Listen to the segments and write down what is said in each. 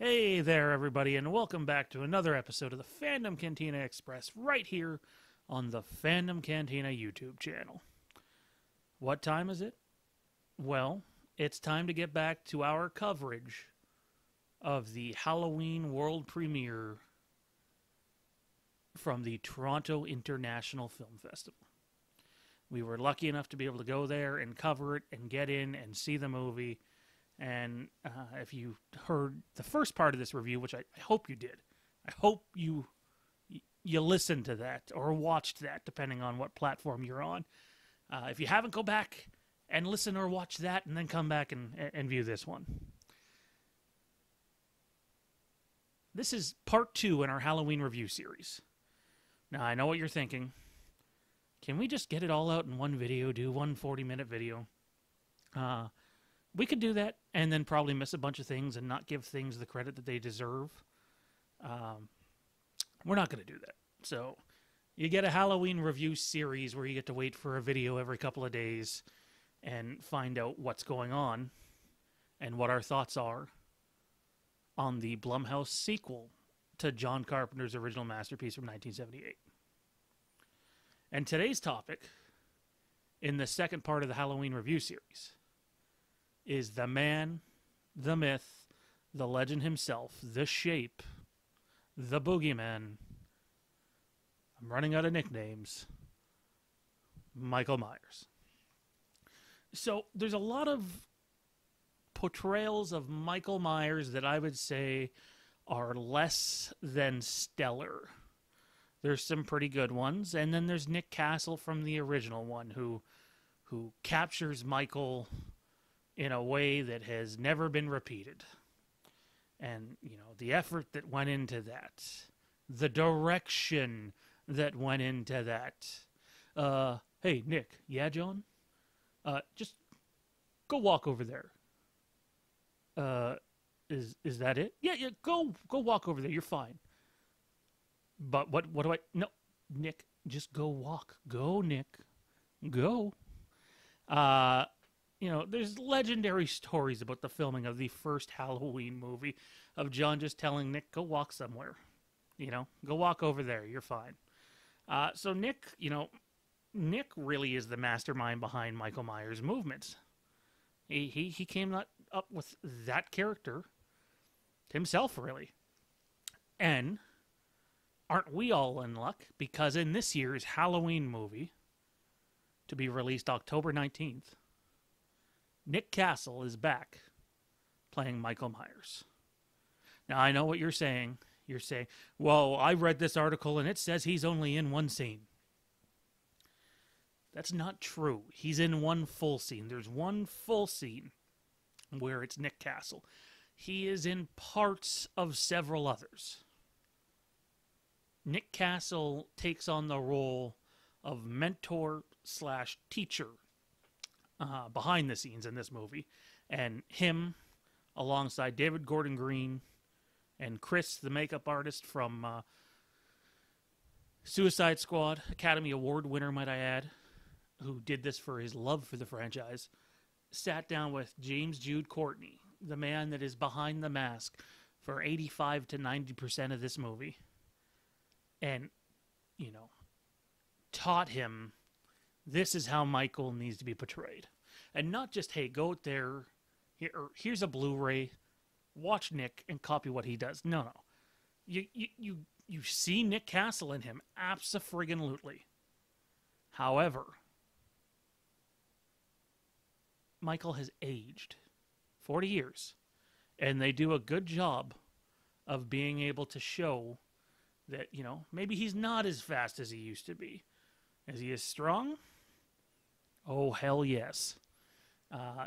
Hey there, everybody, and welcome back to another episode of the Fandom Cantina Express right here on the Fandom Cantina YouTube channel. What time is it? Well, it's time to get back to our coverage of the Halloween world premiere from the Toronto International Film Festival. We were lucky enough to be able to go there and cover it and get in and see the movie. And if you heard the first part of this review, which I hope you did, I hope you listened to that or watched that, depending on what platform you're on. If you haven't, go back and listen or watch that, and then come back and view this one. This is part 2 in our Halloween review series. Now, I know what you're thinking. Can we just get it all out in one video, do one 40-minute video? We could do that and then probably miss a bunch of things and not give things the credit that they deserve. We're not going to do that. So you get a Halloween review series where you get to wait for a video every couple of days and find out what's going on and what our thoughts are on the Blumhouse sequel to John Carpenter's original masterpiece from 1978. And today's topic in the second part of the Halloween review series is the man, the myth, the legend himself, the shape, the boogeyman. I'm running out of nicknames. Michael Myers. So there's a lot of portrayals of Michael Myers that I would say are less than stellar. There's some pretty good ones, and then there's Nick Castle from the original one who captures Michael in a way that has never been repeated. And, the effort that went into that, the direction that went into that. Hey, Nick. Yeah, John? Just go walk over there. Is that it? Yeah, go walk over there. You're fine. But what do I... No, Nick, just go walk. Go, Nick. Go. There's legendary stories about the filming of the first Halloween movie of John just telling Nick, go walk somewhere. Go walk over there. You're fine. So Nick, Nick really is the mastermind behind Michael Myers' movements. He came up with that character himself, really. And aren't we all in luck? Because in this year's Halloween movie, to be released October 19th, Nick Castle is back playing Michael Myers. Now, I know what you're saying. You're saying, well, I read this article and it says he's only in one scene. That's not true. He's in one full scene. There's one full scene where it's Nick Castle. He is in parts of several others. Nick Castle takes on the role of mentor/teacher behind the scenes in this movie, and him alongside David Gordon Green and Chris, the makeup artist from Suicide Squad, Academy Award winner, might I add, who did this for his love for the franchise, sat down with James Jude Courtney, the man that is behind the mask for 85 to 90% of this movie, and taught him this is how Michael needs to be portrayed. And not just, hey, go out there, here's a Blu-ray, watch Nick and copy what he does. No. You see Nick Castle in him, abso-friggin-lutely. However, Michael has aged 40 years, and they do a good job of being able to show that, maybe he's not as fast as he used to be. Is he as strong? Oh, hell yes.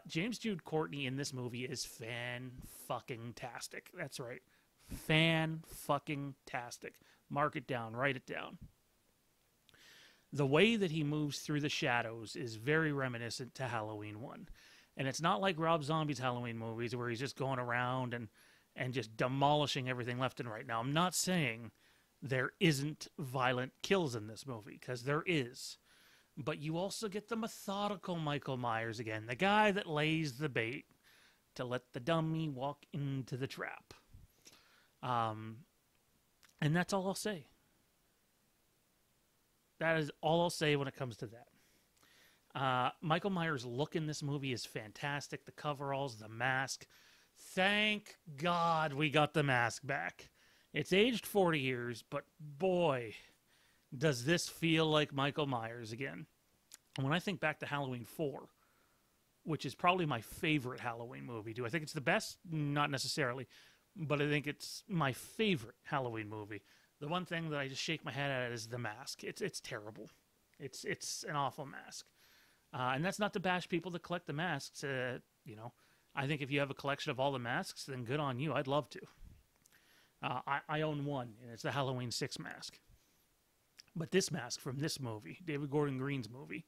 James Jude Courtney in this movie is fan-fucking-tastic. That's right. Fan-fucking-tastic. Mark it down. Write it down. The way that he moves through the shadows is very reminiscent to Halloween 1. And it's not like Rob Zombie's Halloween movies where he's just going around and just demolishing everything left and right. Now, I'm not saying there isn't violent kills in this movie, because there is. But you also get the methodical Michael Myers again, the guy that lays the bait to let the dummy walk into the trap. And that's all I'll say. That is all I'll say when it comes to that. Michael Myers' look in this movie is fantastic. The coveralls, the mask. Thank God we got the mask back. It's aged 40 years, but boy, does this feel like Michael Myers again. And when I think back to Halloween 4, which is probably my favorite Halloween movie, do I think it's the best? Not necessarily, but I think it's my favorite Halloween movie. The one thing that I just shake my head at is the mask. It's terrible. It's an awful mask. And that's not to bash people that collect the masks. I think if you have a collection of all the masks, then good on you. I'd love to. I own one, and it's the Halloween 6 mask. But this mask from this movie, David Gordon Green's movie,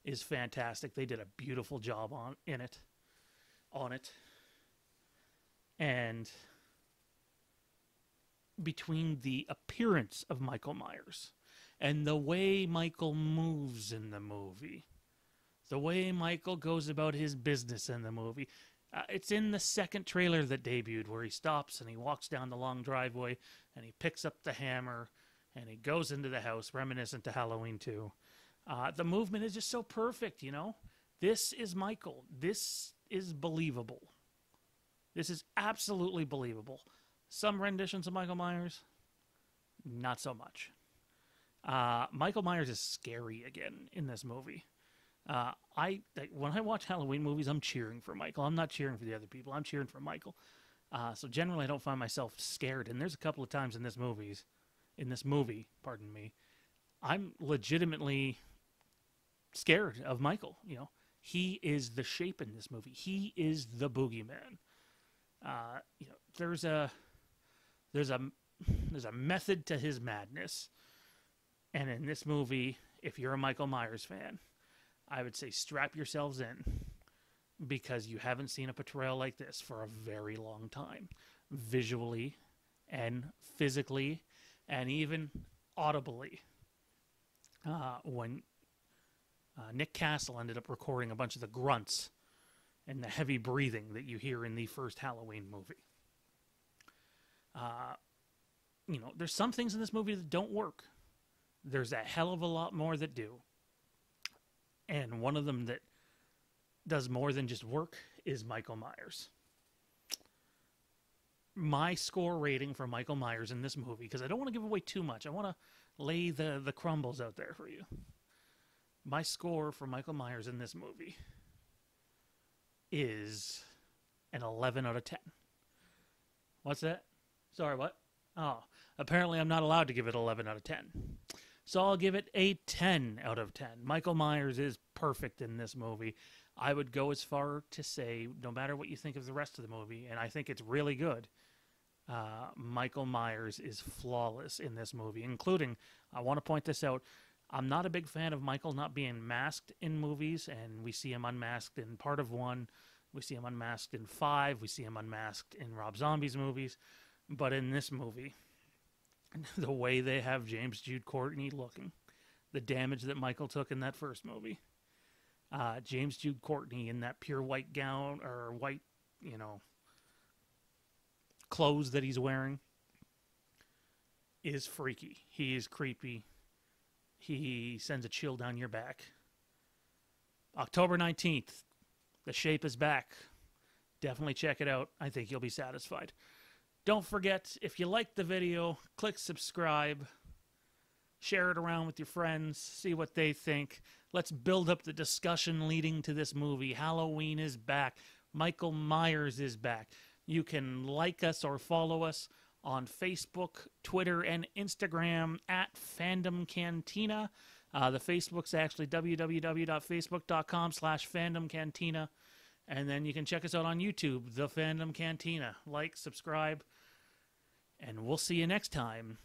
is fantastic. They did a beautiful job on it. And between the appearance of Michael Myers and the way Michael moves in the movie, the way Michael goes about his business in the movie, it's in the second trailer that debuted where he stops and he walks down the long driveway and he picks up the hammer and he goes into the house, reminiscent to Halloween 2. The movement is just so perfect, you know? This is Michael. This is believable. This is absolutely believable. Some renditions of Michael Myers, not so much. Michael Myers is scary again in this movie. When I watch Halloween movies, I'm cheering for Michael. I'm not cheering for the other people. I'm cheering for Michael. So generally, I don't find myself scared. And there's a couple of times in this movie, pardon me, I'm legitimately scared of Michael. You know, he is the shape in this movie. He is the boogeyman. There's a method to his madness. And in this movie, if you're a Michael Myers fan, I would say strap yourselves in, because you haven't seen a portrayal like this for a very long time, visually and physically and even audibly. When Nick Castle ended up recording a bunch of the grunts and the heavy breathing that you hear in the first Halloween movie. There's some things in this movie that don't work. There's a hell of a lot more that do. And one of them that does more than just work is Michael Myers. My score rating for Michael Myers in this movie, because I don't want to give away too much. I want to lay the crumbles out there for you. My score for Michael Myers in this movie is an 11 out of 10. What's that? Sorry, what? Oh, apparently I'm not allowed to give it 11 out of 10. So I'll give it a 10 out of 10. Michael Myers is perfect in this movie. I would go as far to say, no matter what you think of the rest of the movie, and I think it's really good, Michael Myers is flawless in this movie, including, I want to point this out, I'm not a big fan of Michael not being masked in movies, and we see him unmasked in part of 1, we see him unmasked in 5, we see him unmasked in Rob Zombie's movies, but in this movie, the way they have James Jude Courtney looking, the damage that Michael took in that first movie, James Jude Courtney in that pure white gown, or white, clothes that he's wearing, is freaky. He is creepy. He sends a chill down your back. October 19th, The Shape is back. Definitely check it out. I think you'll be satisfied. Don't forget, if you liked the video, click subscribe, share it around with your friends, see what they think. Let's build up the discussion leading to this movie. Halloween is back. Michael Myers is back. You can like us or follow us on Facebook, Twitter, and Instagram at Fandom Cantina. The Facebook's actually www.facebook.com/Fandom Cantina. And then you can check us out on YouTube, The Fandom Cantina. Like, subscribe, and we'll see you next time